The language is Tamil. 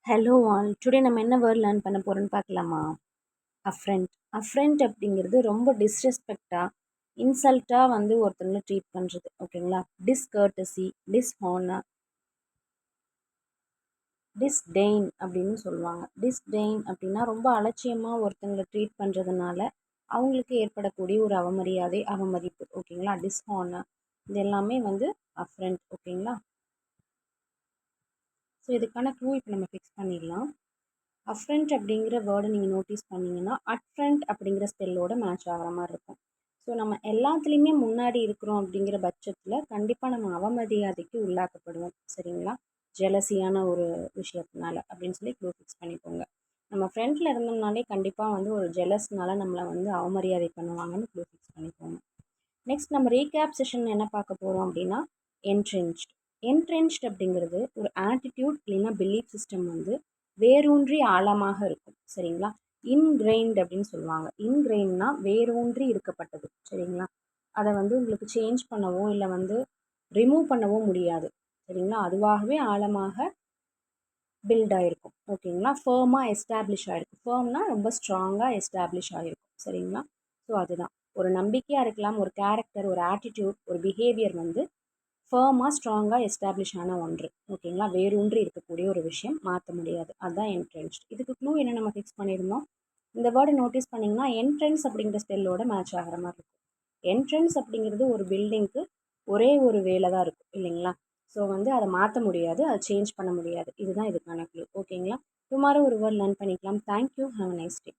ஹலோ ஆல் டுடே நம்ம என்ன வேர்ட் லேர்ன் பண்ண போகிறோம்னு பார்க்கலாமா? அஃப்ரெண்ட். அஃப்ரெண்ட் அப்படிங்கிறது ரொம்ப டிஸ்ரெஸ்பெக்டாக இன்சல்ட்டாக ஒருத்தங்களை ட்ரீட் பண்ணுறது, ஓகேங்களா? டிஸ்கர்டசி, டிஸ்ஹானர், டிஸ்டெயின் அப்படின்னு சொல்லுவாங்க. டிஸ்டெயின் அப்படின்னா ரொம்ப அலட்சியமாக ஒருத்தங்களை ட்ரீட் பண்ணுறதுனால அவங்களுக்கு ஏற்படக்கூடிய ஒரு அவமரியாதை, அவமதிப்பு, ஓகேங்களா? டிஸ்ஹானர் இது எல்லாமே அஃப்ரெண்ட், ஓகேங்களா? ஸோ இதுக்கான க்ளூ இப்போ நம்ம ஃபிக்ஸ் பண்ணிடலாம். அஃப்ரெண்ட் அப்படிங்கிற வேர்டை நீங்கள் நோட்டீஸ் பண்ணிங்கன்னா அட்ஃப்ரண்ட் அப்படிங்கிற ஸ்பெல்லோட மேட்ச் ஆகிற மாதிரி இருக்கும். ஸோ நம்ம எல்லாத்துலேயுமே முன்னாடி இருக்கிறோம் அப்படிங்கிற பட்சத்தில் கண்டிப்பாக நம்ம அவமரியாதைக்கு உள்ளாக்கப்படுவோம், சரிங்களா? ஜெலசியான ஒரு விஷயத்தினால அப்படின்னு சொல்லி க்ளூ ஃபிக்ஸ் பண்ணிக்கோங்க. நம்ம ஃப்ரெண்டில் இருந்தோம்னாலே கண்டிப்பாக ஒரு ஜெலஸ்னால நம்மளை அவமரியாதை பண்ணுவாங்கன்னு க்ளூ ஃபிக்ஸ் பண்ணிக்கோங்க. நெக்ஸ்ட் நம்ம ரீகேப் செஷன் என்ன பார்க்க போகிறோம் அப்படின்னா என்ட்ரென்ச்ட். என்ட்ரென்ச்ட் அப்படிங்கிறது ஒரு ஆட்டிடியூட் இல்லைன்னா பிலீஃப் சிஸ்டம் வேரூன்றி ஆழமாக இருக்கும், சரிங்களா? இன்கிரெயின்ட் அப்படின்னு சொல்லுவாங்க. இன்கிரெயின்னா வேரூன்றி இருக்கப்பட்டது, சரிங்களா? அதை உங்களுக்கு சேஞ்ச் பண்ணவோ இல்லை ரிமூவ் பண்ணவோ முடியாது, சரிங்களா? அதுவாகவே ஆழமாக பில்ட் ஆகிருக்கும், ஓகேங்களா? ஃபேர்மாக எஸ்டாப்ளிஷ் ஆகிருக்கும். ஃபேர்ம்னா ரொம்ப ஸ்ட்ராங்காக எஸ்டாப்ளிஷ் ஆகிருக்கும், சரிங்களா? ஸோ அதுதான் ஒரு நம்பிக்கையாக இருக்கலாம், ஒரு கேரக்டர், ஒரு ஆட்டிடியூட், ஒரு பிஹேவியர் ஃபேர்மாக ஸ்ட்ராங்காக எஸ்டாப்ளிஷ் ஆன ஒன்று, ஓகேங்களா? வேரூன்றி இருக்கக்கூடிய ஒரு விஷயம், மாற்ற முடியாது. அதுதான் என்ட்ரென்ச்ட். இதுக்கு க்ளூ என்ன நம்ம ஃபிக்ஸ் பண்ணியிருந்தோம்? இந்த வேர்டை நோட்டீஸ் பண்ணிங்கன்னா என்ட்ரன்ஸ் அப்படிங்கிற ஸ்பெல்லோட மேட்ச் ஆகிற மாதிரி இருக்கும். என்ட்ரன்ஸ் அப்படிங்கிறது ஒரு பில்டிங்க்கு ஒரே ஒரு வேலை தான் இருக்கும், இல்லைங்களா? ஸோ அதை மாற்ற முடியாது, அதை சேஞ்ச் பண்ண முடியாது. இதுதான் இதுக்கான க்ளூ, ஓகேங்களா? டுமாரோ ஒரு வேர்ட் லேர்ன் பண்ணிக்கலாம். Thank you, have a nice day.